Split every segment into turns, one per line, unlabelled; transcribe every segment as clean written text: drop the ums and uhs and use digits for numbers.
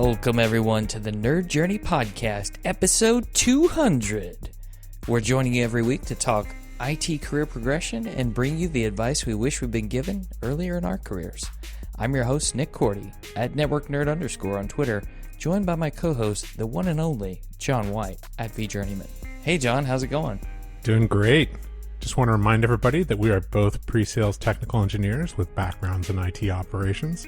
Welcome, everyone, to the Nerd Journey Podcast, episode 200. We're joining you every week to talk IT career progression and bring you the advice we wish we'd been given earlier in our careers. I'm your host, Nick Cordy, at NetworkNerd_ on Twitter, joined by my co-host, the one and only John White, at VJourneyman. Hey, John, how's it going?
Doing great. Just want to remind everybody that we are both pre-sales technical engineers with backgrounds in IT operations.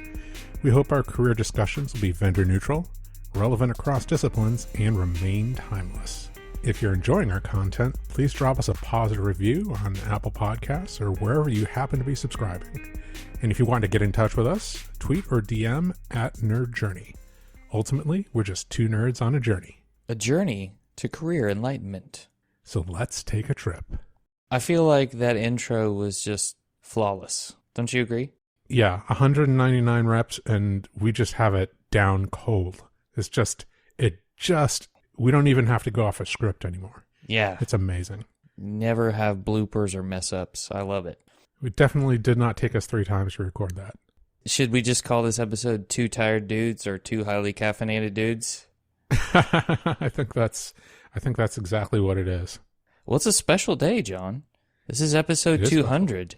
We hope our career discussions will be vendor neutral, relevant across disciplines, and remain timeless. If you're enjoying our content, please drop us a positive review on Apple Podcasts or wherever you happen to be subscribing. And if you want to get in touch with us, tweet or DM at Nerd Journey. Ultimately, we're just two nerds on a journey.
A journey to career enlightenment.
So let's take a trip.
I feel like that intro was just flawless. Don't you agree?
Yeah, 199 reps, and we just have it down cold. We don't even have to go off a script anymore.
Yeah.
It's amazing.
Never have bloopers or mess ups. I love it.
It definitely did not take us 3 times to record that.
Should we just call this episode Two Tired Dudes or Two Highly Caffeinated Dudes?
I think that's exactly what it is.
Well, it's a special day, John. This is episode 200.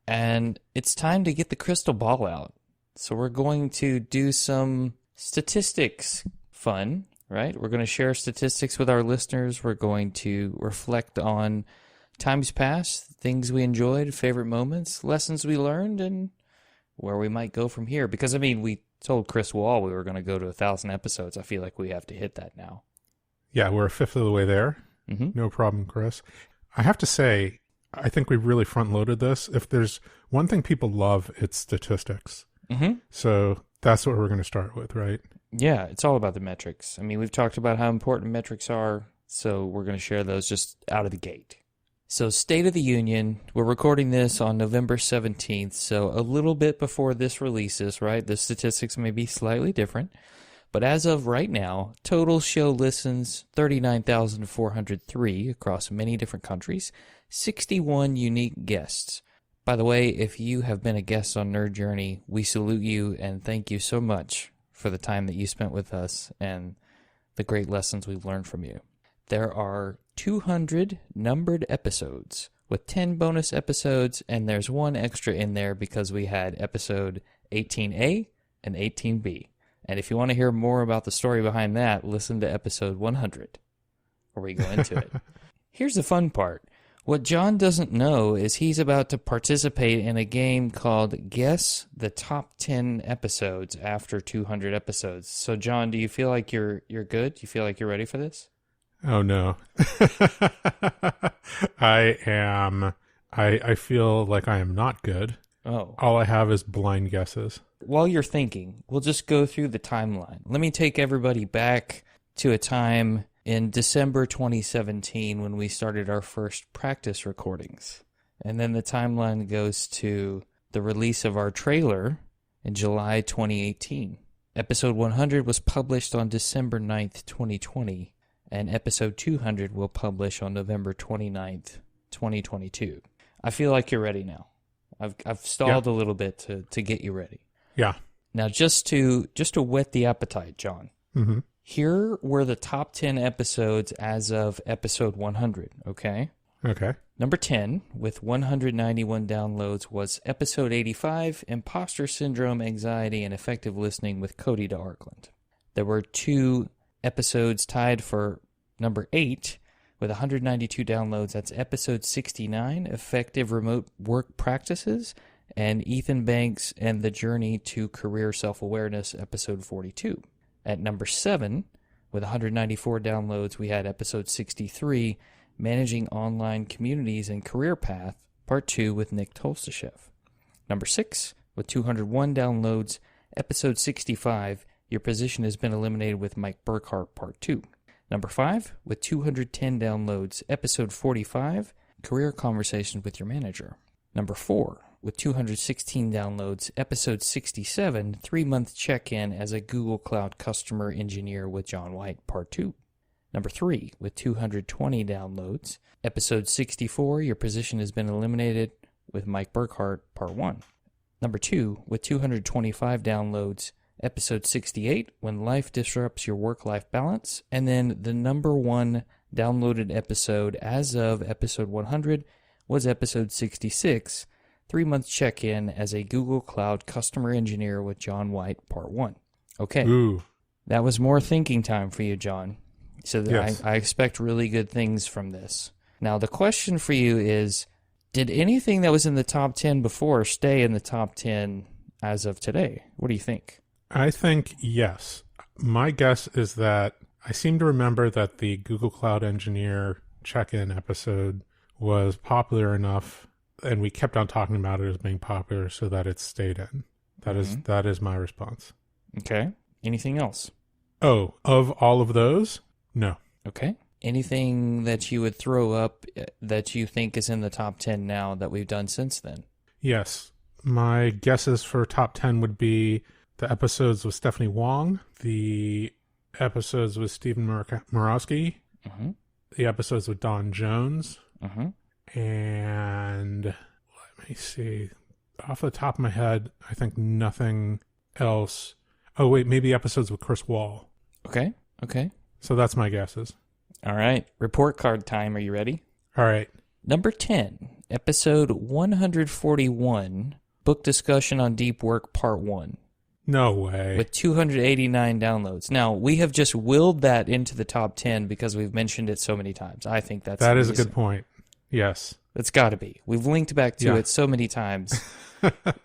And it's time to get the crystal ball out. So we're going to do some statistics fun, right? We're going to share statistics with our listeners. We're going to reflect on times past, things we enjoyed, favorite moments, lessons we learned, and where we might go from here. Because, I mean, we told Chris Wahl we were going to go to 1,000 episodes. I feel like we have to hit that now.
Yeah, we're a fifth of the way there.
Mm-hmm.
No problem, Chris. I have to say, I think we really front-loaded this. If there's one thing people love, it's statistics.
Mm-hmm.
So that's what we're going to start with, right?
Yeah, it's all about the metrics. I mean, we've talked about how important metrics are, so we're going to share those just out of the gate. So State of the Union, we're recording this on November 17th, so a little bit before this releases, right? The statistics may be slightly different. But as of right now, total show listens 39,403 across many different countries, 61 unique guests. By the way, if you have been a guest on Nerd Journey, we salute you and thank you so much for the time that you spent with us and the great lessons we've learned from you. There are 200 numbered episodes with 10 bonus episodes, and there's one extra in there because we had episode 18A and 18B. And if you want to hear more about the story behind that, listen to episode 100, where we go into it. Here's the fun part. What John doesn't know is he's about to participate in a game called Guess the Top 10 Episodes after 200 episodes. So, John, do you feel like you're good? Do you feel like you're ready for this?
Oh, no. I am. I feel like I am not good.
Oh.
All I have is blind guesses.
While you're thinking, we'll just go through the timeline. Let me take everybody back to a time in December 2017 when we started our first practice recordings. And then the timeline goes to the release of our trailer in July 2018. Episode 100 was published on December 9th, 2020, and episode 200 will publish on November 29th, 2022. I feel like you're ready now. I've stalled a little bit to get you ready.
Yeah.
Now, just to whet the appetite, John,
mm-hmm.
Here were the top 10 episodes as of episode 100, okay?
Okay.
Number 10, with 191 downloads, was episode 85, Imposter Syndrome, Anxiety, and Effective Listening with Cody DeArkland. There were 2 episodes tied for number 8, with 192 downloads. That's episode 69, Effective Remote Work Practices, and Ethan Banks and the Journey to Career Self-Awareness, episode 42. At number 7, with 194 downloads, we had episode 63, Managing Online Communities and Career Path, part 2 with Nick Tolstashev. Number 6, with 201 downloads, episode 65, Your Position Has Been Eliminated with Mike Burkhart, part 2. Number 5, with 210 downloads, episode 45, Career Conversations with Your Manager. Number 4, with 216 downloads, episode 67, 3-month check-in as a Google Cloud customer engineer with John White, part 2. Number 3, with 220 downloads, episode 64, Your Position Has Been Eliminated with Mike Burkhart, part 1. Number 2, with 225 downloads, Episode 68, When Life Disrupts Your Work-Life Balance. And then the number one downloaded episode as of episode 100 was episode 66, 3-month check-in as a Google Cloud customer engineer with John White, part 1. Okay.
Ooh.
That was more thinking time for you, John. So
Yes.
I expect really good things from this. Now, the question for you is, did anything that was in the top 10 before stay in the top 10 as of today? What do you think?
I think yes. My guess is that I seem to remember that the Google Cloud Engineer check-in episode was popular enough, and we kept on talking about it as being popular so that it stayed in. That is my response.
Okay. Anything else?
Oh, of all of those? No.
Okay. Anything that you would throw up that you think is in the top 10 now that we've done since then?
Yes. My guesses for top 10 would be the episodes with Stephanie Wong, the episodes with Stephen Murawski, the episodes with Don Jones, and let me see. Off the top of my head, I think nothing else. Oh, wait, maybe episodes with Chris Wahl.
Okay.
So that's my guesses.
All right. Report card time. Are you ready?
All right.
Number 10, episode 141, Book Discussion on Deep Work, Part 1.
No way.
With 289 downloads. Now, we have just willed that into the top 10 because we've mentioned it so many times. I think that
is a good point. Yes.
It's got to be. We've linked back to it so many times.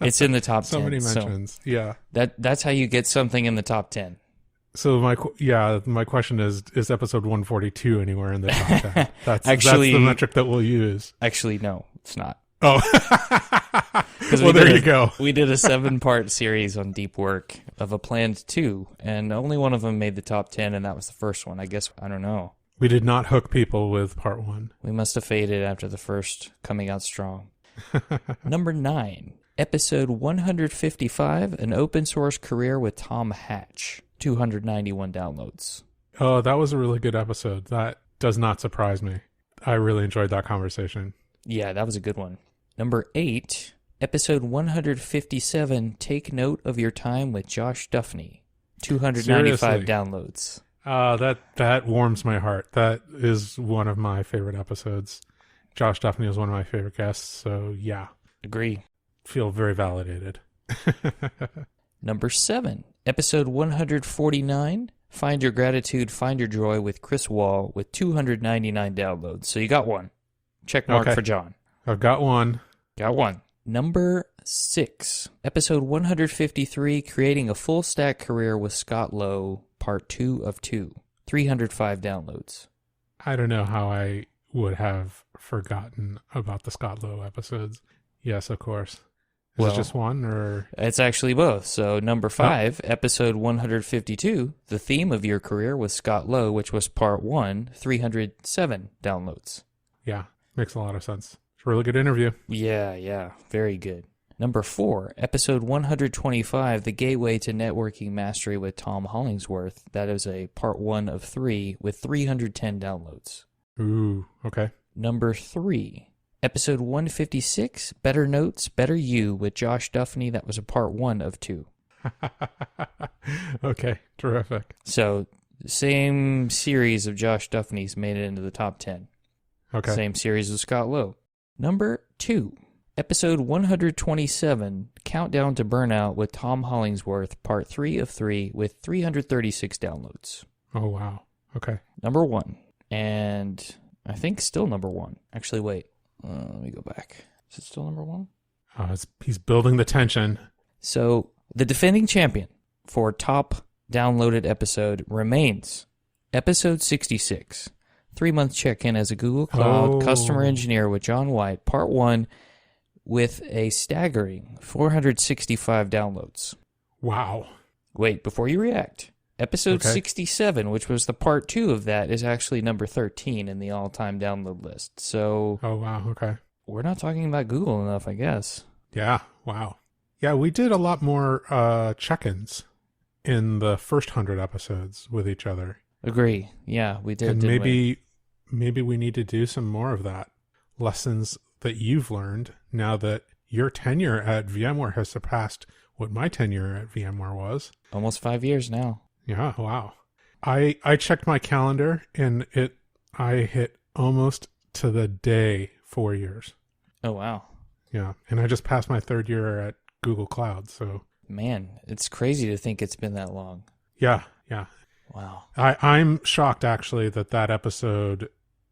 It's in the top 10.
So many mentions. Yeah.
That's how you get something in the top 10.
So my question is episode 142 anywhere in the top 10? That's the metric that we'll use.
Actually, no, it's not.
Oh. Well, there you go.
We did a 7-part series on deep work of a planned 2, and only one of them made the top 10, and that was the first one. I guess, I don't know.
We did not hook people with part 1.
We must have faded after the first coming out strong. Number 9, episode 155, An Open Source Career with Tom Hatch. 291 downloads.
Oh, that was a really good episode. That does not surprise me. I really enjoyed that conversation.
Yeah, that was a good one. Number 8, episode 157, Take Note of Your Time with Josh Duffney. 295
Seriously?
Downloads.
That warms my heart. That is one of my favorite episodes. Josh Duffney is one of my favorite guests, so yeah.
Agree.
Feel very validated.
Number 7, episode 149, Find Your Gratitude, Find Your Joy with Chris Wahl with 299 downloads. So you got one. Check mark for John.
I've got one.
Got one. Number 6, episode 153, Creating a Full Stack Career with Scott Lowe, part 2 of 2. 305 downloads.
I don't know how I would have forgotten about the Scott Lowe episodes. Yes, of course. Is it just one, or?
It's actually both. So number 5, episode 152, The Theme of Your Career with Scott Lowe, which was part 1, 307 downloads.
Yeah, makes a lot of sense. It's a really good interview.
Yeah, very good. Number 4, episode 125, The Gateway to Networking Mastery with Tom Hollingsworth. That is a part 1 of 3 with 310 downloads.
Ooh, okay.
Number 3, episode 156, Better Notes, Better You with Josh Duffney. That was a part 1 of 2.
Okay, terrific.
So, same series of Josh Duffney's made it into the top 10.
Okay.
Same series of Scott Lowe. Number 2, episode 127, Countdown to Burnout with Tom Hollingsworth, part 3 of 3 with 336 downloads.
Oh, wow. Okay.
Number 1, and I think still number 1. Actually, wait. Let me go back. Is it still number 1?
He's building the tension.
So, the defending champion for top downloaded episode remains episode 66, 3-month check-in as a Google Cloud customer engineer with John White, part 1, with a staggering 465 downloads.
Wow.
Wait, before you react, episode 67, which was the part 2 of that, is actually number 13 in the all-time download list. So,
oh, wow, okay.
We're not talking about Google enough, I guess.
Yeah, wow. Yeah, we did a lot more check-ins in the first 100 episodes with each other.
Agree. Yeah, we did.
And maybe we need to do some more of that. Lessons that you've learned now that your tenure at VMware has surpassed what my tenure at VMware was.
Almost 5 years now.
Yeah, wow. I checked my calendar and I hit almost to the day 4 years.
Oh, wow.
Yeah, and I just passed my third year at Google Cloud, so...
Man, it's crazy to think it's been that long.
Yeah.
Wow.
I'm shocked, actually, that episode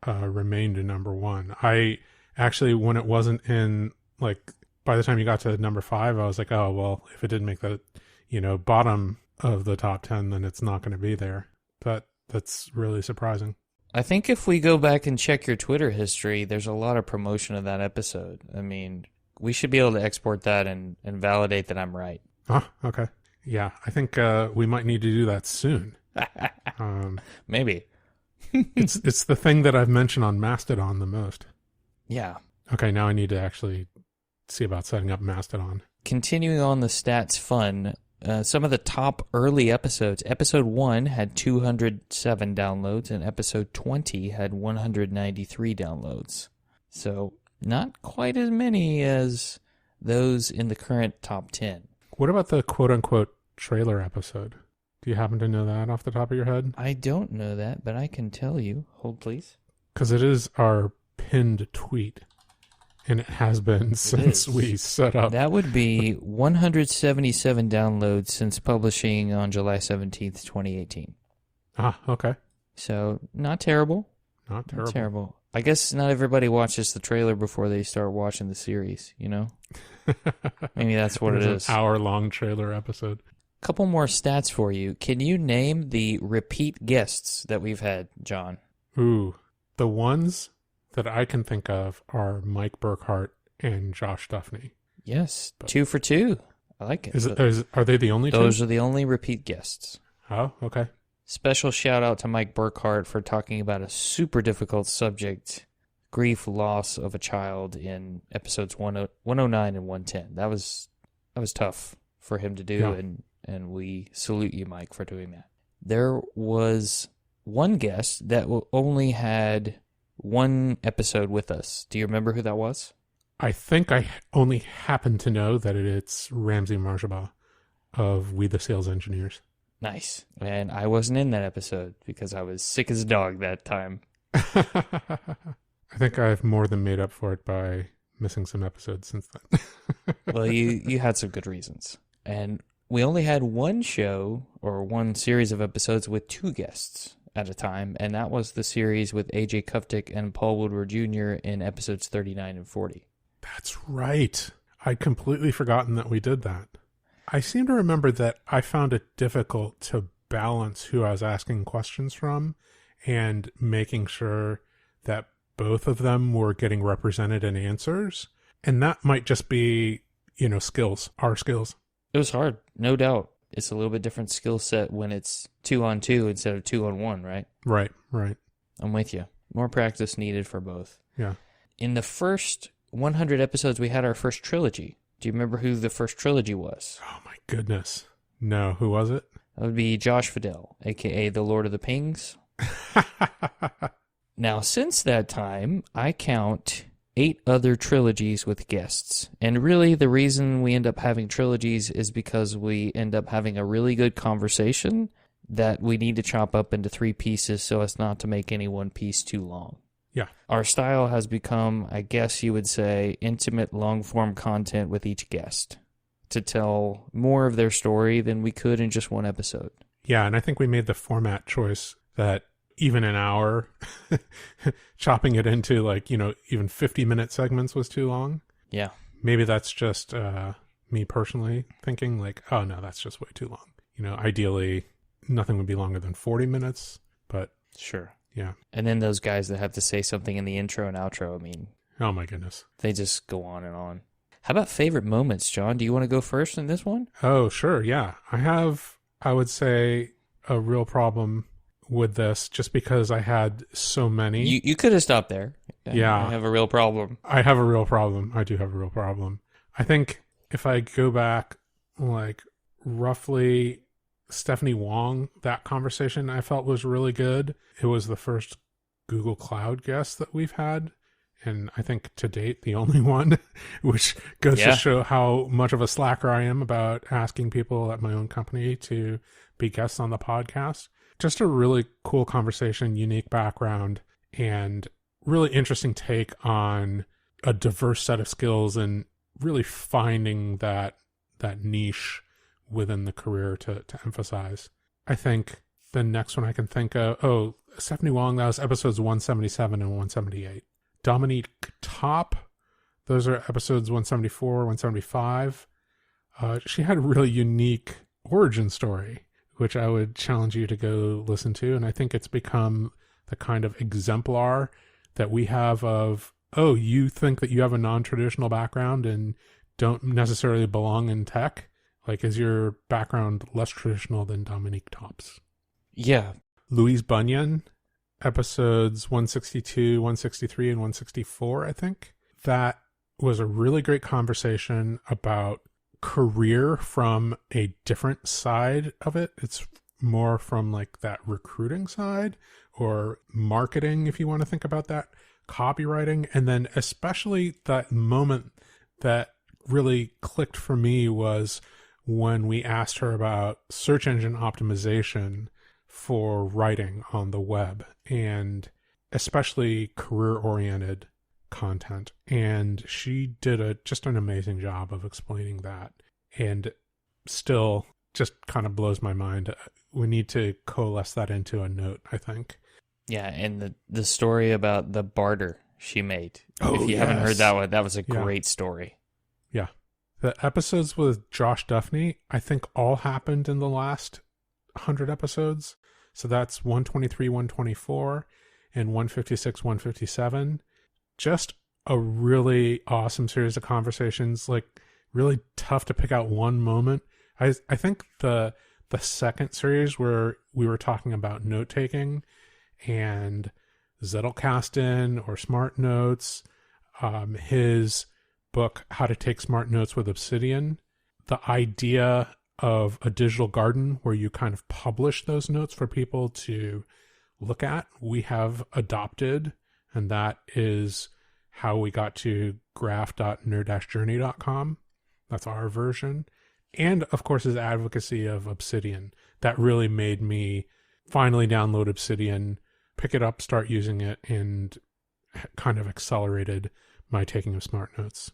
remained in number one. I actually, when it wasn't in, like, by the time you got to number 5, I was like, oh, well, if it didn't make the, bottom of the top 10, then it's not going to be there. That's really surprising.
I think if we go back and check your Twitter history, there's a lot of promotion of that episode. I mean, we should be able to export that and validate that I'm right.
Oh, okay. Yeah, I think we might need to do that soon.
Maybe.
It's the thing that I've mentioned on Mastodon the most.
Yeah.
Okay, now I need to actually see about setting up Mastodon.
Continuing on the stats fun, some of the top early episodes. Episode 1 had 207 downloads, and episode 20 had 193 downloads. So not quite as many as those in the current top 10.
What about the quote-unquote trailer episode? Do you happen to know that off the top of your head?
I don't know that, but I can tell you. Hold, please.
Because it is our pinned tweet, and it has been since we set up.
That would be 177 downloads since publishing on July 17th, 2018.
Ah, okay.
So, not terrible.
Not terrible.
Not terrible. I guess not everybody watches the trailer before they start watching the series, Maybe that's what it is.
An hour-long trailer episode.
Couple more stats for you. Can you name the repeat guests that we've had, John?
Ooh, the ones that I can think of are Mike Burkhart and Josh Duffney.
Yes, 2 for 2. I like it.
Are they the only two?
Those are the only repeat guests.
Oh, okay.
Special shout out to Mike Burkhart for talking about a super difficult subject, grief, loss of a child, in episodes 109 and 110. That was tough for him to do,
yeah.
And we salute you, Mike, for doing that. There was one guest that only had one episode with us. Do you remember who that was?
I think I only happen to know that it's Ramsey Marjaba of We the Sales Engineers.
Nice. And I wasn't in that episode because I was sick as a dog that time.
I think I've more than made up for it by missing some episodes since then.
Well, you had some good reasons. And we only had one show or one series of episodes with 2 guests at a time, and that was the series with AJ Kuptik and Paul Woodward Jr. in episodes 39 and 40.
That's right. I'd completely forgotten that we did that. I seem to remember that I found it difficult to balance who I was asking questions from and making sure that both of them were getting represented in answers. And that might just be, skills, our skills.
It was hard, no doubt. It's a little bit different skill set when it's 2-on-2 instead of 2-on-1, right?
Right.
I'm with you. More practice needed for both.
Yeah.
In the first 100 episodes, we had our first trilogy. Do you remember who the first trilogy was?
Oh, my goodness. No, who was it?
That would be Josh Fidel, a.k.a. the Lord of the Pings. Now, since that time, I count 8 other trilogies with guests. And really, the reason we end up having trilogies is because we end up having a really good conversation that we need to chop up into 3 pieces so as not to make any one piece too long.
Yeah.
Our style has become, I guess you would say, intimate, long-form content with each guest to tell more of their story than we could in just one episode.
Yeah, and I think we made the format choice that even an hour, chopping it into even 50-minute segments was too long.
Yeah.
Maybe that's just me personally thinking oh no, that's just way too long. Ideally, nothing would be longer than 40 minutes, but...
Sure.
Yeah.
And then those guys that have to say something in the intro and outro,
oh my goodness.
They just go on and on. How about favorite moments, John? Do you want to go first in this one?
Oh, sure. Yeah. I would say, a real problem with this just because I had so many.
You could have stopped there.
Yeah.
I have a real problem.
I have a real problem. I do have a real problem. I think if I go back, roughly Stephanie Wong, that conversation I felt was really good. It was the first Google Cloud guest that we've had, and I think to date the only one, which goes to show how much of a slacker I am about asking people at my own company to be guests on the podcast. Just a really cool conversation, unique background, and really interesting take on a diverse set of skills and really finding that niche within the career to emphasize. I think the next one I can think of, Stephanie Wong, that was episodes 177 and 178. Dominique Top, those are episodes 174, 175. She had a really unique origin story, which I would challenge you to go listen to. And I think it's become the kind of exemplar that we have of, you think that you have a non-traditional background and don't necessarily belong in tech? Like, is your background less traditional than Dominique Top's?
Yeah.
Louise Bunyan, episodes 162, 163, and 164, I think. That was a really great conversation about career from a different side of it. It's more from like that recruiting side or marketing, if you want to think about that, copywriting. And then especially that moment that really clicked for me was when we asked her about search engine optimization for writing on the web, and especially career-oriented content. And she did just an amazing job of explaining that, and still just kind of blows my mind. We need to coalesce that into a note, I think. Yeah,
and the story about the barter she made. If you haven't heard that one, that was a great story.
Yeah. The episodes with Josh Duffney, I think all happened in the last 100 episodes. So that's 123, 124, and 156, 157. Just a really awesome series of conversations, like really tough to pick out one moment. I think the second series where we were talking about note-taking and Zettelkasten or Smart Notes, his book, How to Take Smart Notes with Obsidian, the idea of a digital garden where you kind of publish those notes for people to look at, we have adopted, and that is how we got to graph.nerd-journey.com. That's our version. And of course his advocacy of Obsidian. That really made me finally download Obsidian, pick it up, start using it, and kind of accelerated my taking of Smart Notes.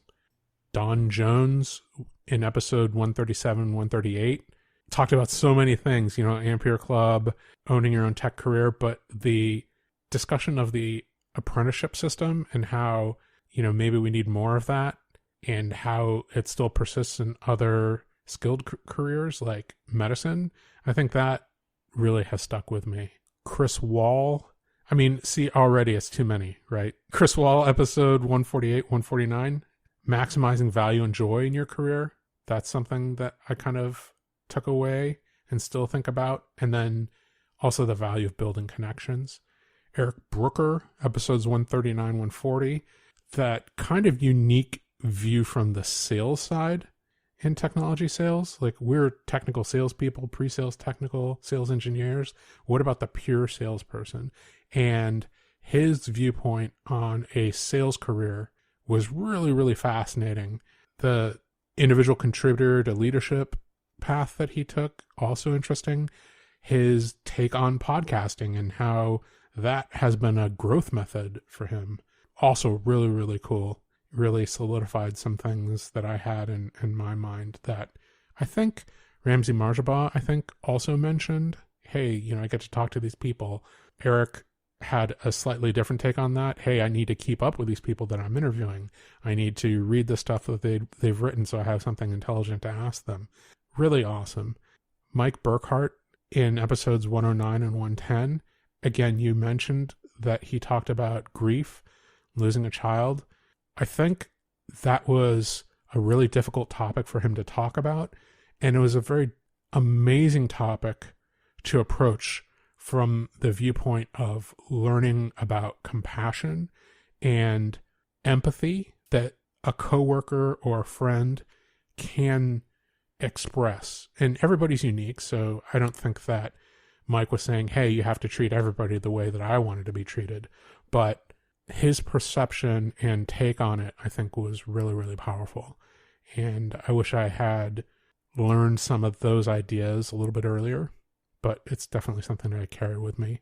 Don Jones in episode 137, 138 talked about so many things, Ampere Club, owning your own tech career, but the discussion of the apprenticeship system and how, maybe we need more of that, and how it still persists in other skilled careers like medicine. I think that really has stuck with me. Chris Wahl, already it's too many, right? Chris Wahl, episode 148, 149, maximizing value and joy in your career. That's something that I kind of took away and still think about. And then also the value of building connections. Eric Brooker, episodes 139, 140, that kind of unique view from the sales side in technology sales. Like, we're technical salespeople, pre-sales technical sales engineers. What about the pure salesperson? And his viewpoint on a sales career was really, really fascinating. The individual contributor to leadership path that he took, also interesting. His take on podcasting and how that has been a growth method for him, also really, really cool. Really solidified some things that I had in my mind that I think Ramsey Marjabaugh, also mentioned. Hey, I get to talk to these people. Eric had a slightly different take on that. Hey, I need to keep up with these people that I'm interviewing. I need to read the stuff that they've written so I have something intelligent to ask them. Really awesome. Mike Burkhart in episodes 109 and 110. Again, you mentioned that he talked about grief, losing a child. I think that was a really difficult topic for him to talk about. And it was a very amazing topic to approach from the viewpoint of learning about compassion and empathy that a coworker or a friend can express. And everybody's unique, so I don't think that Mike was saying, hey, you have to treat everybody the way that I wanted to be treated. But his perception and take on it, I think, was really, really powerful. And I wish I had learned some of those ideas a little bit earlier, but it's definitely something that I carry with me.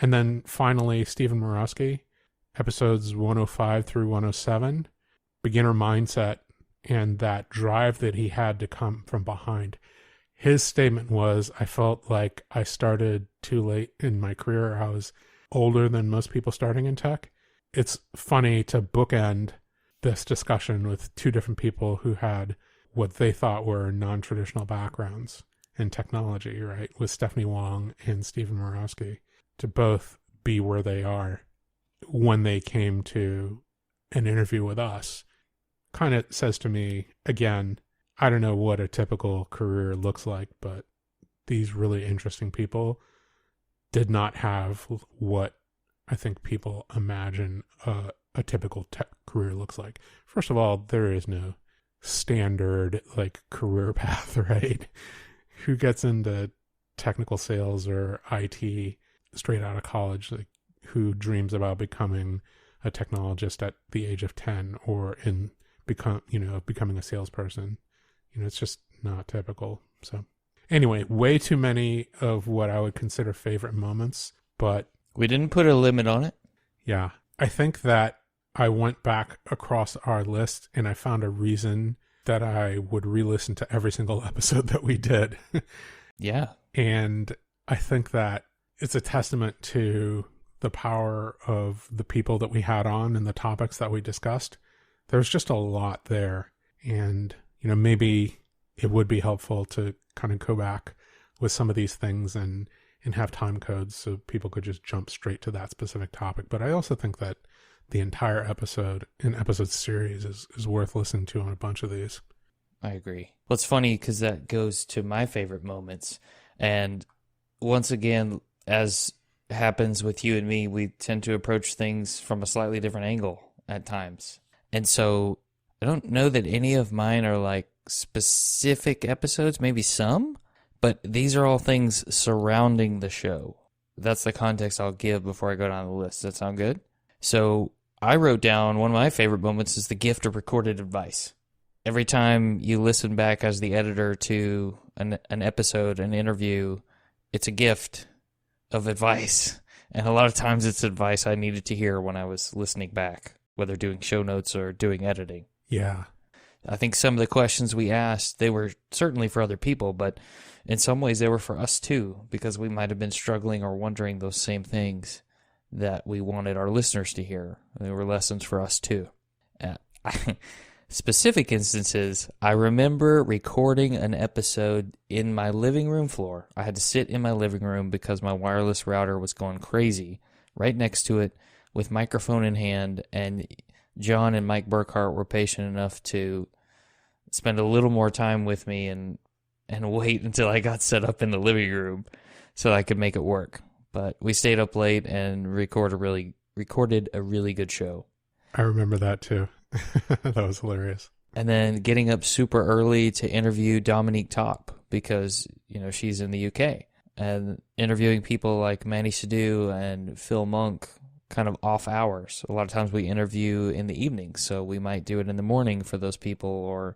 And then finally, Stephen Murawski, episodes 105 through 107, beginner mindset and that drive that he had to come from behind. His statement was, I felt like I started too late in my career. I was older than most people starting in tech. It's funny to bookend this discussion with two different people who had what they thought were non-traditional backgrounds in technology, right? With Stephanie Wong and Stephen Murawski, to both be where they are when they came to an interview with us. Kind of says to me, again, I don't know what a typical career looks like, but these really interesting people did not have what I think people imagine a typical tech career looks like. First of all, there is no standard like career path, right? Who gets into technical sales or IT straight out of college? Like, who dreams about becoming a technologist at the age of 10 or becoming a salesperson? It's just not typical. So anyway, way too many of what I would consider favorite moments, but
we didn't put a limit on it.
Yeah. I think that I went back across our list and I found a reason that I would re-listen to every single episode that we did.
Yeah.
And I think that it's a testament to the power of the people that we had on and the topics that we discussed. There's just a lot there. And, maybe it would be helpful to kind of go back with some of these things and have time codes so people could just jump straight to that specific topic. But I also think that the entire episode series is worth listening to on a bunch of these.
I agree. Well, it's funny because that goes to my favorite moments. And once again, as happens with you and me, we tend to approach things from a slightly different angle at times. And so I don't know that any of mine are like specific episodes, maybe some, but these are all things surrounding the show. That's the context I'll give before I go down the list. Does that sound good? So I wrote down one of my favorite moments is the gift of recorded advice. Every time you listen back as the editor to an episode, an interview, it's a gift of advice. And a lot of times it's advice I needed to hear when I was listening back, whether doing show notes or doing editing.
Yeah.
I think some of the questions we asked, they were certainly for other people, but in some ways they were for us too, because we might have been struggling or wondering those same things that we wanted our listeners to hear. They were lessons for us too. Specific instances, I remember recording an episode in my living room floor. I had to sit in my living room because my wireless router was going crazy right next to it with microphone in hand, and John and Mike Burkhart were patient enough to spend a little more time with me and wait until I got set up in the living room so I could make it work. But we stayed up late and recorded a really good show.
I remember that too. That was hilarious.
And then getting up super early to interview Dominique Top because, she's in the UK. And interviewing people like Manny Sadu and Phil Monk kind of off hours. A lot of times we interview in the evening, so we might do it in the morning for those people or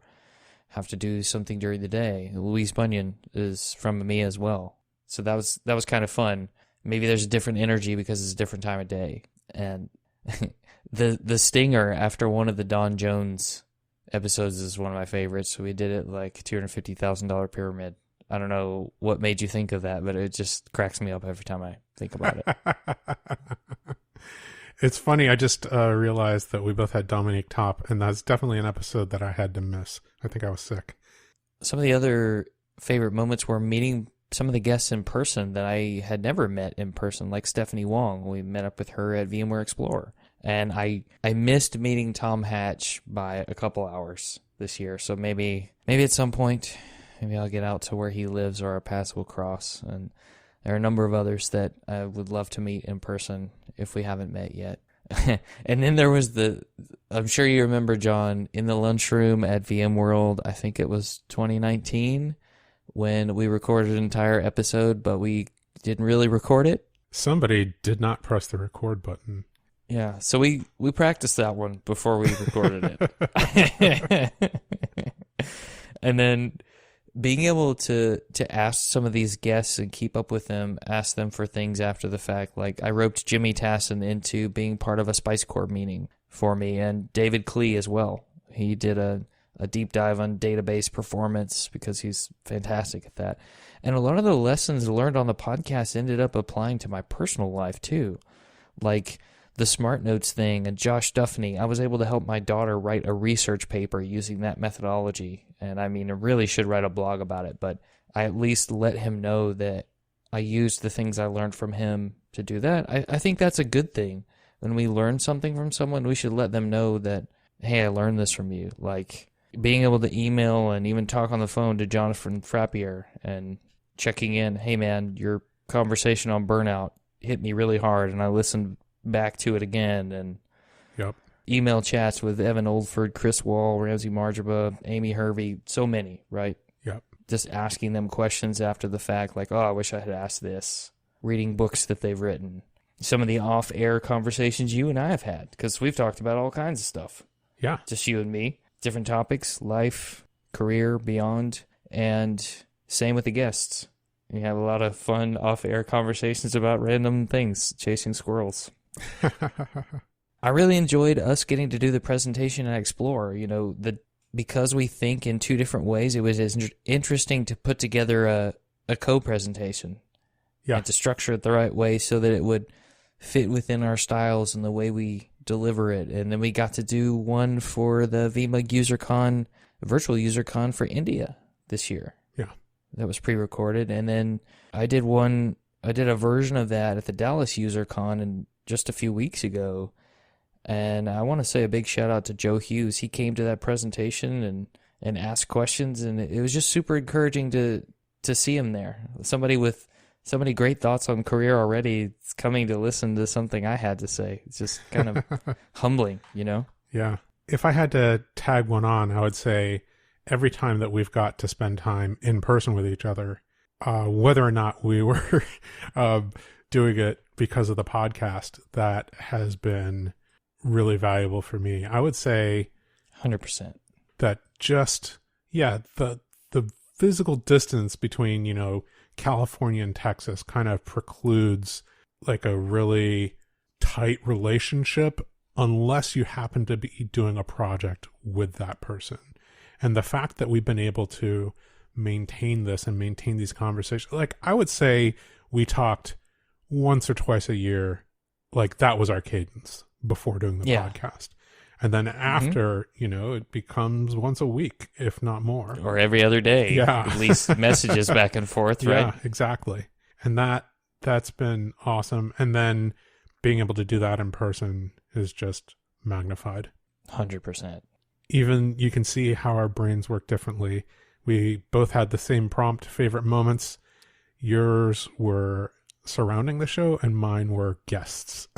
have to do something during the day. Louise Bunyan is from EMEA as well. So that was kind of fun. Maybe there's a different energy because it's a different time of day. And the stinger after one of the Don Jones episodes is one of my favorites. So we did it like $250,000 pyramid. I don't know what made you think of that, but it just cracks me up every time I think about it.
It's funny. I just realized that we both had Dominique Top, and that's definitely an episode that I had to miss. I think I was sick.
Some of the other favorite moments were meeting some of the guests in person that I had never met in person, like Stephanie Wong. We met up with her at VMware Explorer. And I missed meeting Tom Hatch by a couple hours this year. So maybe at some point, maybe I'll get out to where he lives or our paths will cross. And there are a number of others that I would love to meet in person if we haven't met yet. And then there was I'm sure you remember, John, in the lunchroom at VMworld, I think it was 2019, when we recorded an entire episode, but we didn't really record it.
Somebody did not press the record button.
Yeah, so we practiced that one before we recorded it. And then being able to ask some of these guests and keep up with them, ask them for things after the fact. Like I roped Jimmy Tassin into being part of a Spice Corps meeting for me, and David Klee as well. He did a deep dive on database performance because he's fantastic at that. And a lot of the lessons learned on the podcast ended up applying to my personal life too. Like the Smart Notes thing and Josh Duffney, I was able to help my daughter write a research paper using that methodology. And I mean, I really should write a blog about it, but I at least let him know that I used the things I learned from him to do that. I think that's a good thing. When we learn something from someone, we should let them know that, hey, I learned this from you. Like being able to email and even talk on the phone to Jonathan Frappier and checking in, hey man, your conversation on burnout hit me really hard, and I listened back to it again. And
Yep.
Email chats with Evan Oldford, Chris Wahl, Ramsey Marjaba, Amy Hervey, so many, right?
Yep.
Just asking them questions after the fact, like, oh, I wish I had asked this. Reading books that they've written. Some of the off-air conversations you and I have had, because we've talked about all kinds of stuff.
Yeah.
Just you and me. Different topics, life, career, beyond, and same with the guests. We have a lot of fun off-air conversations about random things, chasing squirrels. I really enjoyed us getting to do the presentation at Explore. You know, because we think in two different ways, it was interesting to put together a co-presentation.
Yeah.
And to structure it the right way so that it would fit within our styles and the way we deliver it. And then we got to do one for the VMware UserCon, virtual UserCon for India this year.
Yeah.
That was pre-recorded. And then I did a version of that at the Dallas UserCon and just a few weeks ago. And I want to say a big shout out to Joe Hughes. He came to that presentation and asked questions, and it was just super encouraging to see him there. Somebody with so many great thoughts on career already is coming to listen to something I had to say. It's just kind of humbling, you know?
Yeah. If I had to tag one on, I would say every time that we've got to spend time in person with each other, whether or not we were doing it because of the podcast, that has been really valuable for me. I would say
100%.
that just, the physical distance between, California and Texas kind of precludes like a really tight relationship unless you happen to be doing a project with that person. And the fact that we've been able to maintain this and maintain these conversations, like I would say we talked once or twice a year, like that was our cadence before doing the podcast. And then after, it becomes once a week, if not more.
Or every other day.
Yeah.
At least messages back and forth, right?
Yeah, exactly. And that's been awesome. And then being able to do that in person is just magnified.
100%.
Even you can see how our brains work differently. We both had the same prompt, favorite moments. Yours were surrounding the show and mine were guests.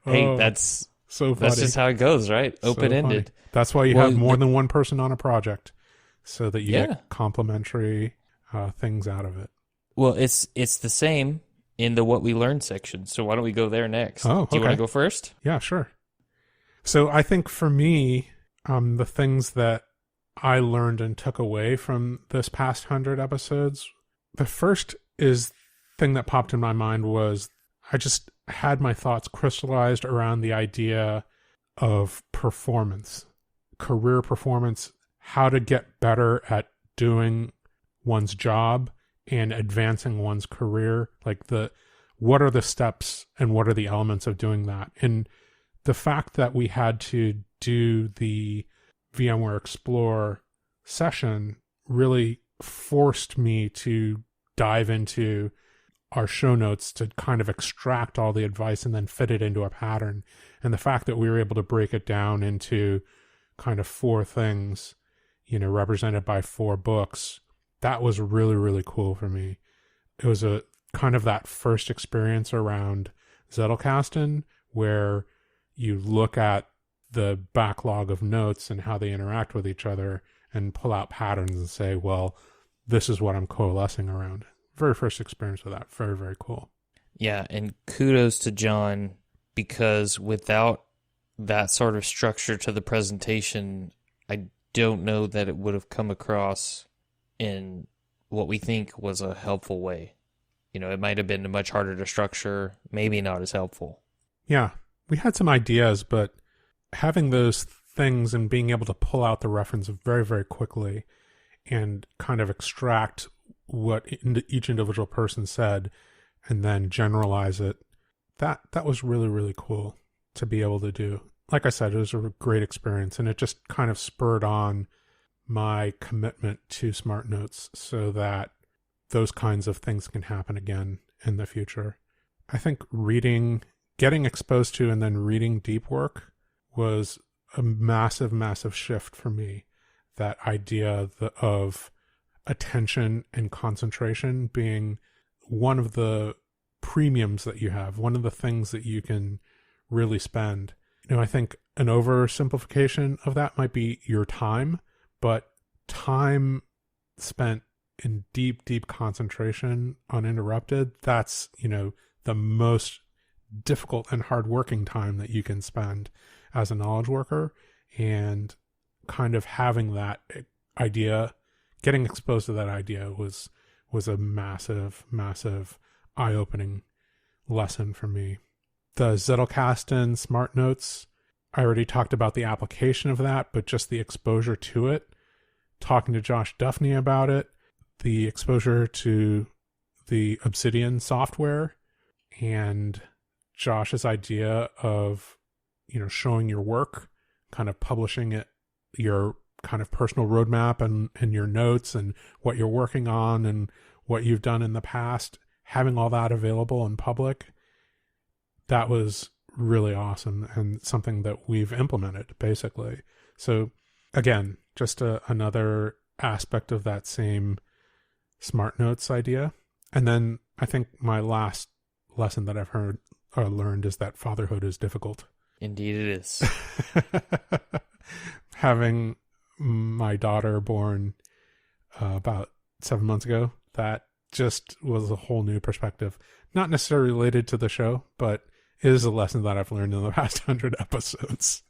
Hey, that's
so funny.
That's just how it goes, right? Open-ended.
So that's why you have more than one person on a project, so that you get complementary things out of it.
Well, it's the same in the what we learned section. So why don't we go there next?
Oh,
Do you want to go first?
Yeah, sure. So I think for me, the things that I learned and took away from this past 100 episodes, the first thing that popped in my mind was I just had my thoughts crystallized around the idea of performance, career performance, how to get better at doing one's job and advancing one's career. Like what are the steps and what are the elements of doing that? And the fact that we had to do the VMware Explore session really forced me to dive into our show notes to kind of extract all the advice and then fit it into a pattern. And the fact that we were able to break it down into kind of 4 things, represented by 4 books, that was really, really cool for me. It was a kind of that first experience around Zettelkasten where you look at the backlog of notes and how they interact with each other and pull out patterns and say, well, this is what I'm coalescing around. Very first experience with that. Very, very cool.
Yeah, and kudos to John, because without that sort of structure to the presentation, I don't know that it would have come across in what we think was a helpful way. It might have been much harder to structure, maybe not as helpful.
Yeah, we had some ideas, but having those things and being able to pull out the reference very, very quickly and kind of extract what each individual person said and then generalize it, that was really, really cool to be able to do. Like I said, it was a great experience, and it just kind of spurred on my commitment to Smart Notes so that those kinds of things can happen again in the future. I think getting exposed to and then reading deep work was a massive, massive shift for me. That idea of attention and concentration being one of the premiums that you have, one of the things that you can really spend. I think an oversimplification of that might be your time, but time spent in deep, deep concentration, uninterrupted, that's, the most difficult and hardworking time that you can spend as a knowledge worker. And kind of having that idea, getting exposed to that idea was a massive, massive eye-opening lesson for me. The Zettelkasten and Smart Notes, I already talked about the application of that, but just the exposure to it, talking to Josh Duffney about it, the exposure to the Obsidian software, and Josh's idea of, showing your work, kind of publishing it, your kind of personal roadmap and your notes and what you're working on and what you've done in the past, having all that available in public. That was really awesome and something that we've implemented, basically. So again, just another aspect of that same Smart Notes idea. And then I think my last lesson that I've learned is that fatherhood is difficult.
Indeed it is.
Having my daughter born about 7 months ago, that just was a whole new perspective. Not necessarily related to the show, but it is a lesson that I've learned in the past 100 episodes.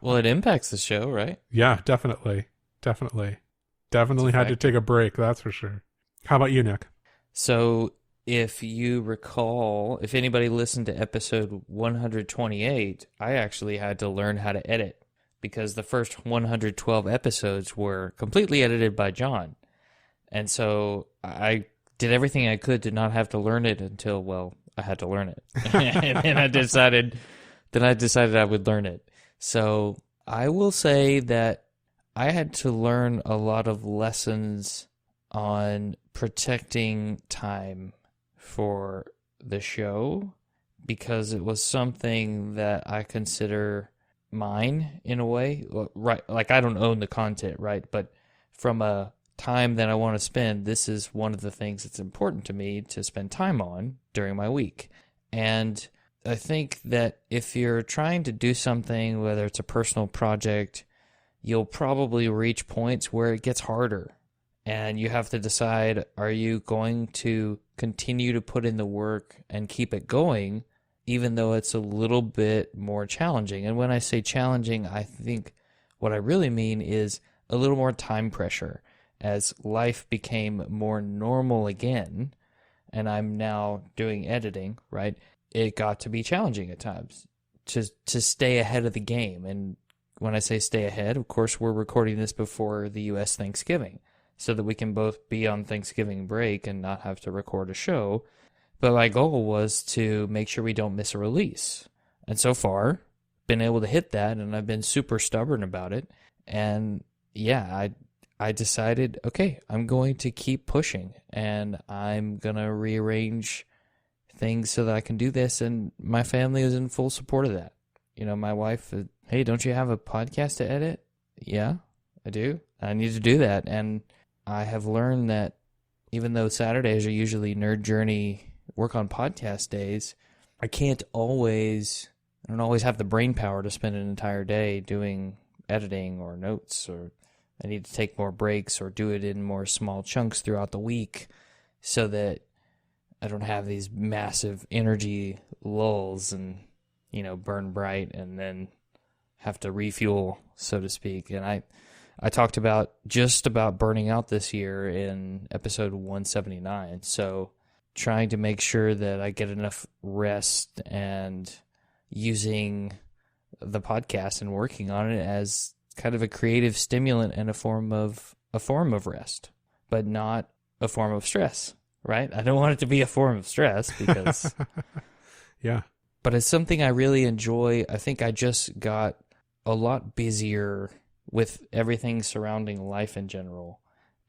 Well, it impacts the show, right?
Yeah, definitely. Definitely had to take a break, that's for sure. How about you, Nick?
So if you recall, if anybody listened to episode 128, I actually had to learn how to edit because the first 112 episodes were completely edited by John. And so I did everything I could to not have to learn it until, well, I had to learn it. And then I decided I would learn it. So I will say that I had to learn a lot of lessons on protecting time for the show because it was something that I consider mine in a way. Right, like I don't own the content, right? But from a time that I want to spend, this is one of the things that's important to me to spend time on during my week. And I think that if you're trying to do something, whether it's a personal project, you'll probably reach points where it gets harder. And you have to decide, are you going to continue to put in the work and keep it going, even though it's a little bit more challenging? And when I say challenging, I think what I really mean is a little more time pressure. As life became more normal again, and I'm now doing editing, right, it got to be challenging at times to stay ahead of the game. And when I say stay ahead, of course, we're recording this before the U.S. Thanksgiving so that we can both be on Thanksgiving break and not have to record a show. But my goal was to make sure we don't miss a release. And so far, been able to hit that, and I've been super stubborn about it. And yeah, I decided, okay, I'm going to keep pushing, and I'm going to rearrange things so that I can do this, and my family is in full support of that. My wife, hey, don't you have a podcast to edit? Yeah, I do. I need to do that, and I have learned that even though Saturdays are usually Nerd Journey work on podcast days, I don't always have the brain power to spend an entire day doing editing or notes, or I need to take more breaks or do it in more small chunks throughout the week so that I don't have these massive energy lulls and, burn bright and then have to refuel, so to speak. And I talked about burning out this year in episode 179. So trying to make sure that I get enough rest and using the podcast and working on it as kind of a creative stimulant and a form of rest, but not a form of stress, right? I don't want it to be a form of stress because
yeah.
But it's something I really enjoy. I think I just got a lot busier with everything surrounding life in general,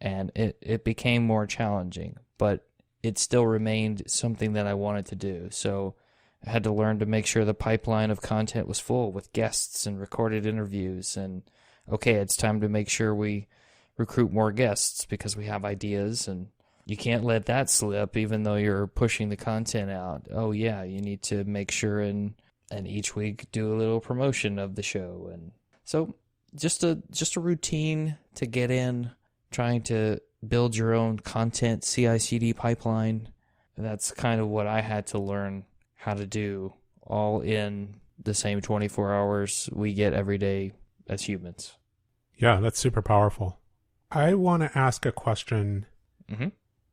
and it became more challenging, but it still remained something that I wanted to do. So I had to learn to make sure the pipeline of content was full with guests and recorded interviews. And okay, it's time to make sure we recruit more guests because we have ideas, and you can't let that slip even though you're pushing the content out. Oh yeah, you need to make sure and each week do a little promotion of the show. And so just a routine to get in, trying to build your own content CI/CD pipeline. That's kind of what I had to learn how to do, all in the same 24 hours we get every day as humans.
Yeah, that's super powerful. I want to ask a question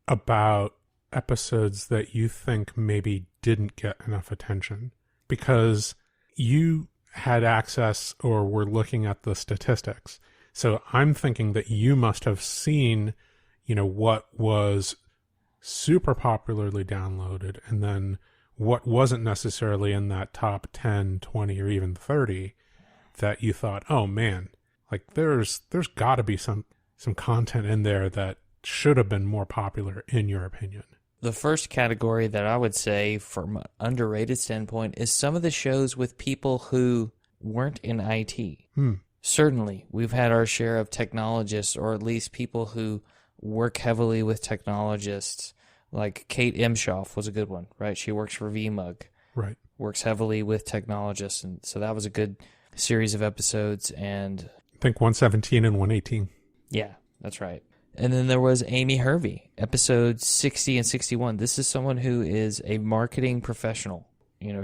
about episodes that you think maybe didn't get enough attention, because you had access or were looking at the statistics. So I'm thinking that you must have seen, what was super popularly downloaded and then what wasn't necessarily in that top 10, 20, or even 30 that you thought, oh man, like there's got to be some content in there that should have been more popular in your opinion.
The first category that I would say from an underrated standpoint is some of the shows with people who weren't in IT. Certainly, we've had our share of technologists, or at least people who work heavily with technologists. Like Kate Emshoff was a good one, right? She works for VMware.
Right.
Works heavily with technologists, and so that was a good series of episodes. And
I think 117 and 118.
Yeah, that's right. And then there was Amy Hervey, episodes 60 and 61. This is someone who is a marketing professional.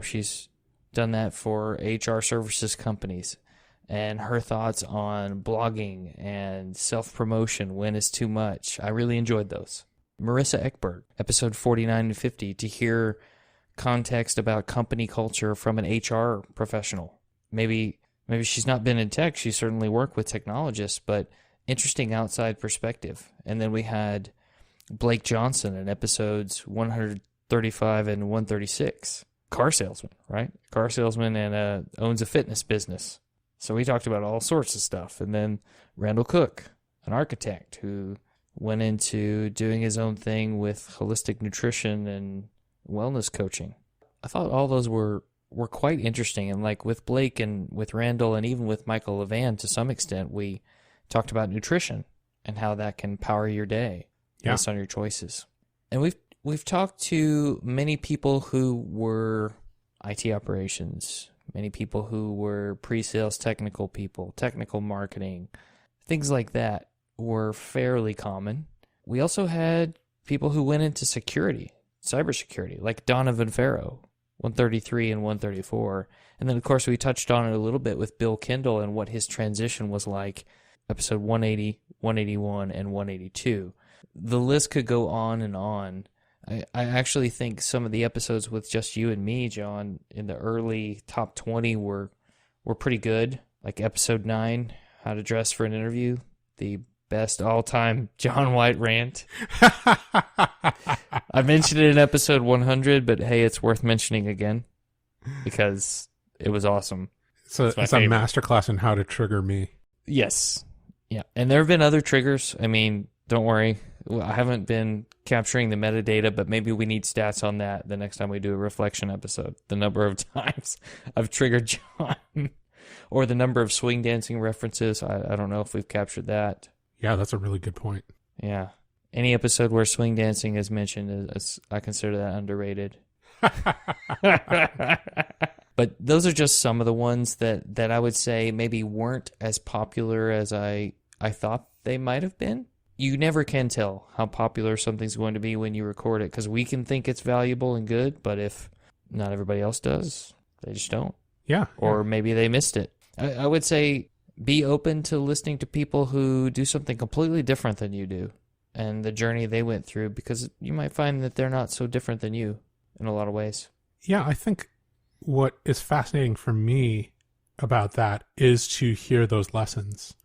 She's done that for HR services companies. And her thoughts on blogging and self-promotion, when is too much. I really enjoyed those. Marissa Ekberg, episode 49 and 50, to hear context about company culture from an HR professional. Maybe she's not been in tech. She certainly worked with technologists, but interesting outside perspective. And then we had Blake Johnson in episodes 135 and 136. Car salesman, right? Car salesman and owns a fitness business. So we talked about all sorts of stuff. And then Randall Cook, an architect who went into doing his own thing with holistic nutrition and wellness coaching. I thought all those were quite interesting. And like with Blake and with Randall and even with Michael Levan to some extent, we talked about nutrition and how that can power your day based on your choices. And we've talked to many people who were IT operations, many people who were pre-sales technical people, technical marketing, things like that were fairly common. We also had people who went into security, cybersecurity, like Donovan Farrow, 133 and 134. And then, of course, we touched on it a little bit with Bill Kendall and what his transition was like, episode 180, 181, and 182. The list could go on and on. I actually think some of the episodes with just you and me, John, in the early top 20 were pretty good. Like episode 9, How to Dress for an Interview, the best all-time John White rant. I mentioned it in episode 100, but hey, it's worth mentioning again because it was awesome.
So it's a masterclass in how to trigger me.
Yes. Yeah. And there have been other triggers. I mean, don't worry. I haven't been capturing the metadata, but maybe we need stats on that the next time we do a reflection episode. The number of times I've triggered John or the number of swing dancing references. I don't know if we've captured that.
Yeah, that's a really good point.
Yeah. Any episode where swing dancing is mentioned, I consider that underrated. But those are just some of the ones that I would say maybe weren't as popular as I thought they might have been. you never can tell how popular something's going to be when you record it, because we can think it's valuable and good, but if not everybody else does, they just don't.
Yeah.
Or maybe they missed it. I would say be open to listening to people who do something completely different than you do and the journey they went through, because you might find that they're not so different than you in a lot of ways.
Yeah, I think what is fascinating for me about that is to hear those lessons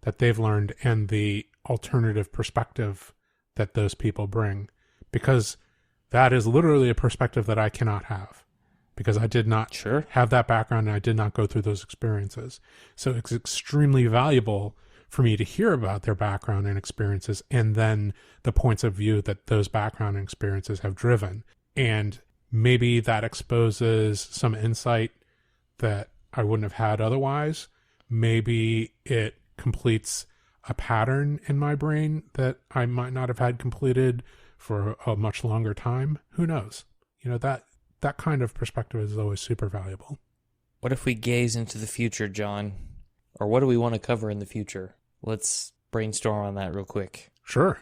that they've learned and the alternative perspective that those people bring, because that is literally a perspective that I cannot have, because I did not have that background and I did not go through those experiences. So it's extremely valuable for me to hear about their background and experiences and then the points of view that those background and experiences have driven. And maybe that exposes some insight that I wouldn't have had otherwise. Maybe it completes a pattern in my brain that I might not have had completed for a much longer time. Who knows? That kind of perspective is always super valuable.
What if we gaze into the future, John? Or what do we want to cover in the future? Let's brainstorm on that real quick.
Sure.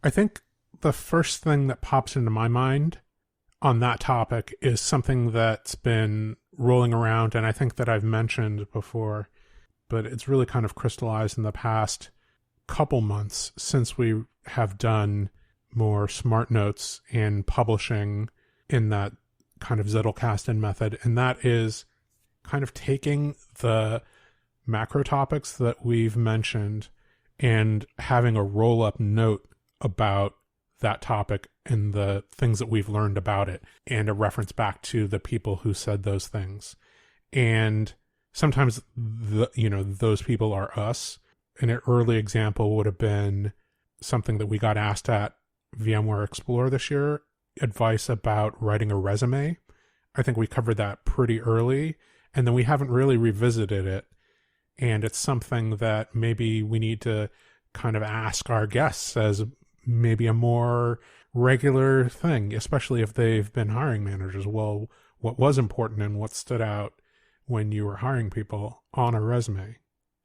I think the first thing that pops into my mind on that topic is something that's been rolling around, and I think that I've mentioned before, but it's really kind of crystallized in the past couple months since we have done more smart notes and publishing in that kind of Zettelkasten method, and that is kind of taking the macro topics that we've mentioned and having a roll-up note about that topic and the things that we've learned about it, and a reference back to the people who said those things. And sometimes those people are us. An early example would have been something that we got asked at VMware Explore this year, advice about writing a resume. I think we covered that pretty early, and then we haven't really revisited it. And it's something that maybe we need to kind of ask our guests as maybe a more regular thing, especially if they've been hiring managers. Well, what was important and what stood out when you were hiring people on a resume,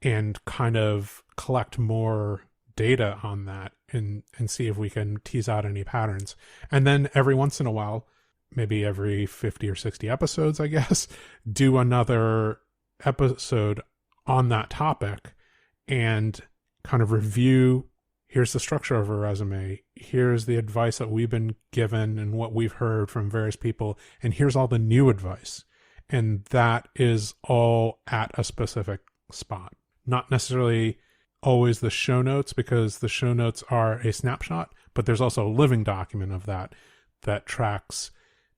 and kind of collect more data on that and see if we can tease out any patterns. And then every once in a while, maybe every 50 or 60 episodes, I guess, do another episode on that topic and kind of review, here's the structure of a resume, here's the advice that we've been given and what we've heard from various people, and here's all the new advice. And that is all at a specific spot. Not necessarily always the show notes, because the show notes are a snapshot, but there's also a living document of that tracks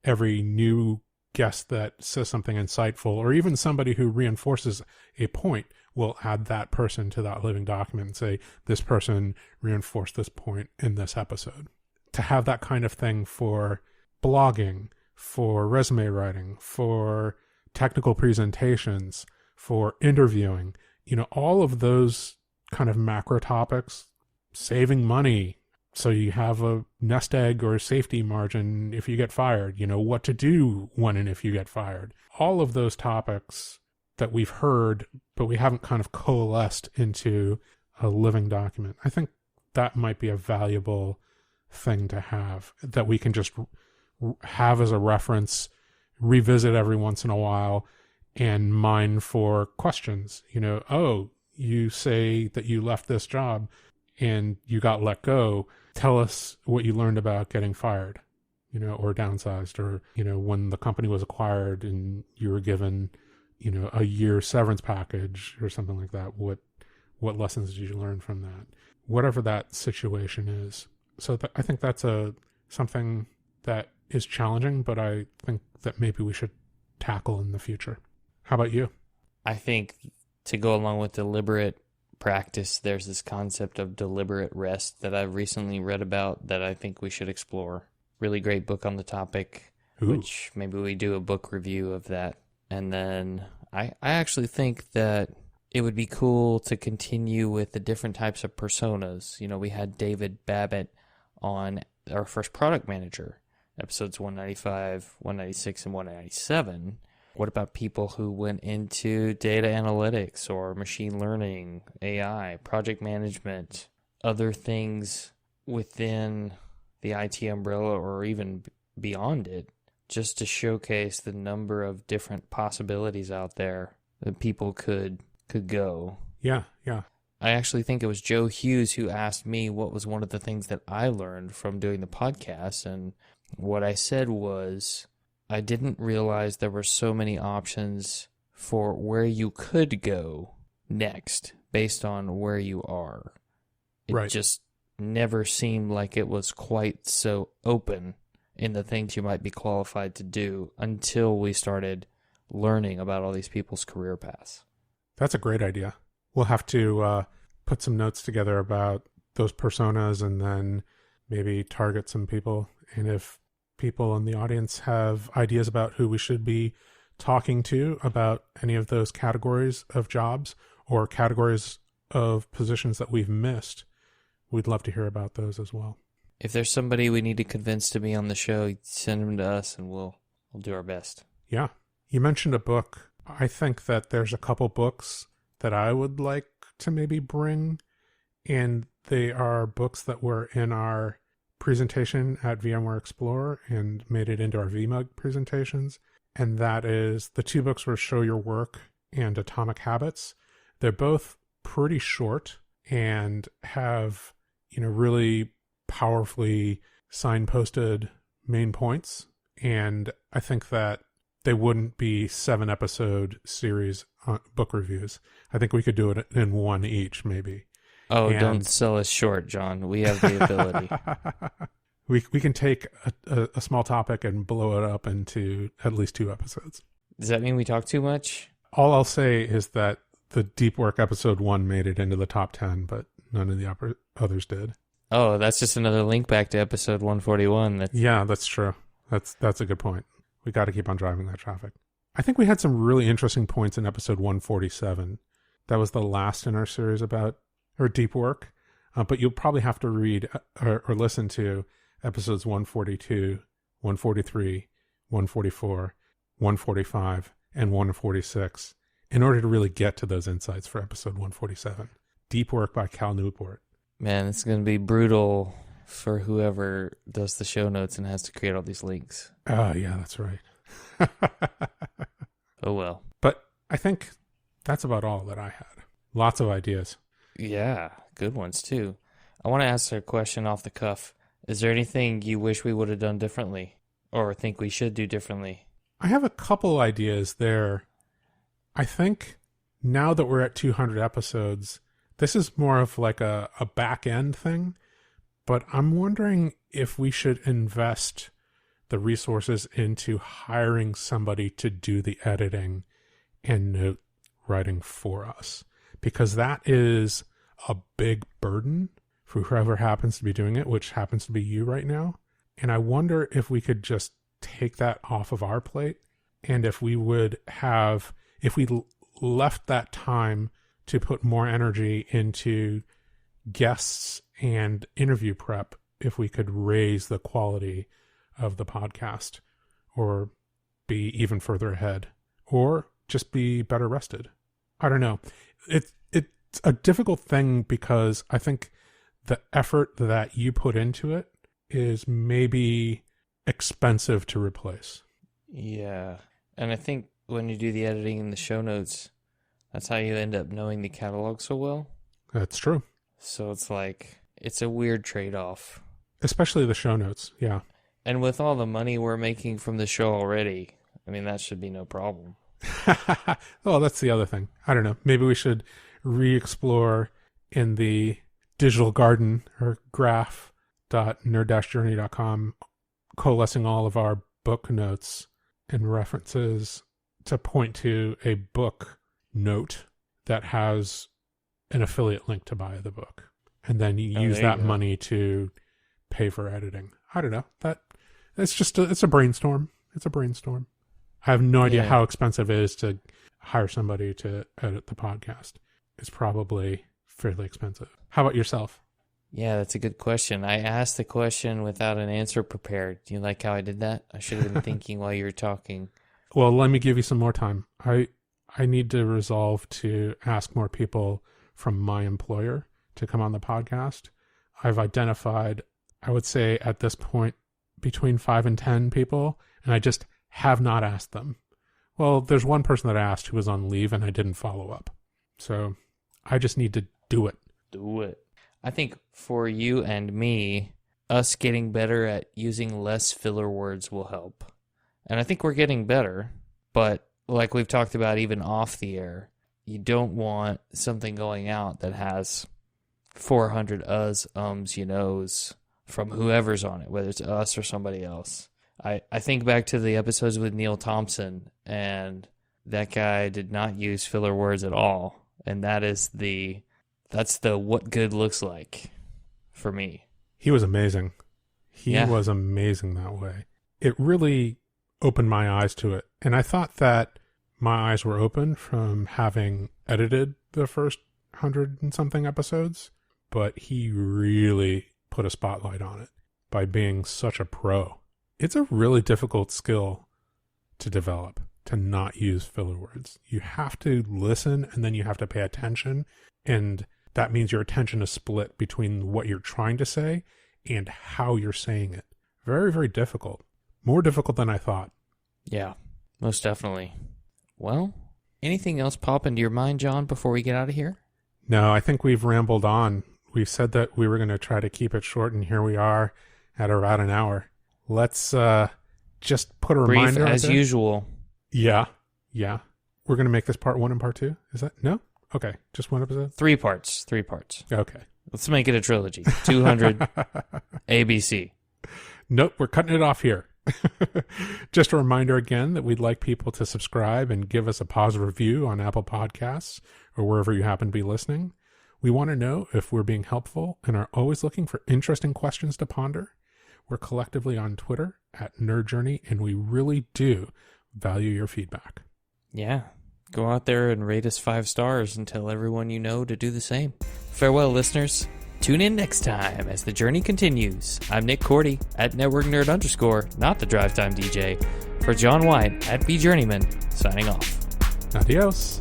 every new guest that says something insightful, or even somebody who reinforces a point will add that person to that living document and say, this person reinforced this point in this episode. To have that kind of thing for blogging, for resume writing, for technical presentations, for interviewing, all of those kind of macro topics, saving money so you have a nest egg or a safety margin if you get fired, what to do when and if you get fired. All of those topics that we've heard, but we haven't kind of coalesced into a living document. I think that might be a valuable thing to have, that we can just have as a reference, revisit every once in a while, and mine for questions. You say that you left this job and you got let go. Tell us what you learned about getting fired, or downsized, or, when the company was acquired and you were given, a year severance package or something like that. What lessons did you learn from that? Whatever that situation is. So I think that's something that is challenging, but I think that maybe we should tackle in the future. How about you?
I think to go along with deliberate practice, there's this concept of deliberate rest that I've recently read about that I think we should explore. Really great book on the topic, which maybe we do a book review of that. And then I actually think that it would be cool to continue with the different types of personas. We had David Babbitt on our first product manager, episodes 195, 196, and 197. What about people who went into data analytics or machine learning, AI, project management, other things within the IT umbrella or even beyond it, just to showcase the number of different possibilities out there that people could go.
Yeah, yeah.
I actually think it was Joe Hughes who asked me what was one of the things that I learned from doing the podcast, and what I said was I didn't realize there were so many options for where you could go next based on where you are. It just never seemed like it was quite so open in the things you might be qualified to do until we started learning about all these people's career paths.
That's a great idea. We'll have to put some notes together about those personas and then maybe target some people. And if people in the audience have ideas about who we should be talking to about any of those categories of jobs or categories of positions that we've missed, we'd love to hear about those as well.
If there's somebody we need to convince to be on the show, send them to us and we'll do our best.
Yeah. You mentioned a book. I think that there's a couple books that I would like to maybe bring, and they are books that were in our presentation at VMware Explorer and made it into our VMUG presentations. And that is, the two books were Show Your Work and Atomic Habits. They're both pretty short and have, really powerfully signposted main points. And I think that they wouldn't be 7-episode series book reviews. I think we could do it in one each, maybe.
Oh, don't sell us short, John. We have the ability.
We can take a small topic and blow it up into at least 2 episodes.
Does that mean we talk too much?
All I'll say is that the Deep Work episode 1 made it into the top 10, but none of the others did.
Oh, that's just another link back to episode 141.
Yeah, that's true. That's a good point. We got to keep on driving that traffic. I think we had some really interesting points in episode 147. That was the last in our series about deep work. But you'll probably have to read or listen to episodes 142, 143, 144, 145, and 146 in order to really get to those insights for episode 147. Deep Work by Cal Newport.
Man, it's going to be brutal for whoever does the show notes and has to create all these links.
Oh, yeah, that's right.
Oh, well.
But I think that's about all that I had. Lots of ideas.
Yeah, good ones, too. I want to ask a question off the cuff. Is there anything you wish we would have done differently or think we should do differently?
I have a couple ideas there. I think now that we're at 200 episodes, this is more of like a back-end thing, but I'm wondering if we should invest the resources into hiring somebody to do the editing and note writing for us, because that is a big burden for whoever happens to be doing it, which happens to be you right now. And I wonder if we could just take that off of our plate, and if we left that time to put more energy into guests and interview prep, if we could raise the quality of the podcast or be even further ahead or just be better rested. I don't know. It's a difficult thing because I think the effort that you put into it is maybe expensive to replace.
Yeah. And I think when you do the editing and the show notes, that's how you end up knowing the catalog so well.
That's true.
So it's like, it's a weird trade-off.
Especially the show notes, yeah.
And with all the money we're making from the show already, I mean, that should be no problem.
Well, that's the other thing. I don't know. Maybe we should re-explore in the digital garden or graph.nerd-journey.com, coalescing all of our book notes and references to point to a book note that has an affiliate link to buy the book. And then you use that money to pay for editing. I don't know. It's a brainstorm. It's a brainstorm. I have no idea how expensive it is to hire somebody to edit the podcast. It's probably fairly expensive. How about yourself?
Yeah, that's a good question. I asked the question without an answer prepared. Do you like how I did that? I should have been thinking while you were talking.
Well, let me give you some more time. I need to resolve to ask more people from my employer to come on the podcast. I've identified, I would say at this point, between 5 and 10 people, and I just have not asked them. Well, there's one person that asked who was on leave, and I didn't follow up. So I just need to do it.
Do it. I think for you and me, us getting better at using less filler words will help. And I think we're getting better, but like we've talked about even off the air, you don't want something going out that has 400 ums, you knows from whoever's on it, whether it's us or somebody else. I think back to the episodes with Neil Thompson, and that guy did not use filler words at all. And that's the what good looks like for me.
He was amazing. He was amazing that way. It really opened my eyes to it. And I thought that my eyes were open from having edited the first 100 and something episodes, but he really put a spotlight on it by being such a pro. It's a really difficult skill to develop, to not use filler words. You have to listen, and then you have to pay attention, and that means your attention is split between what you're trying to say and how you're saying it. Very, very difficult. More difficult than I thought.
Yeah, most definitely. Well, anything else pop into your mind, John, before we get out of here?
No, I think we've rambled on. We've said that we were going to try to keep it short, and here we are at about an hour. Let's just put a reminder.
Brief as usual.
Yeah. We're going to make this part 1 and part 2? Is that? No? Okay. Just one episode?
3 parts.
Okay.
Let's make it a trilogy. 200 ABC.
Nope, we're cutting it off here. Just a reminder again that we'd like people to subscribe and give us a positive review on Apple Podcasts or wherever you happen to be listening. We want to know if we're being helpful and are always looking for interesting questions to ponder. We're collectively on Twitter at Nerd Journey, and we really do value your feedback.
Yeah. Go out there and rate us 5 stars and tell everyone you know to do the same. Farewell, listeners. Tune in next time as the journey continues. I'm Nick Cordy at NetworkNerd_, not the Drive Time DJ. For John White at VJourneyman, signing off.
Adios.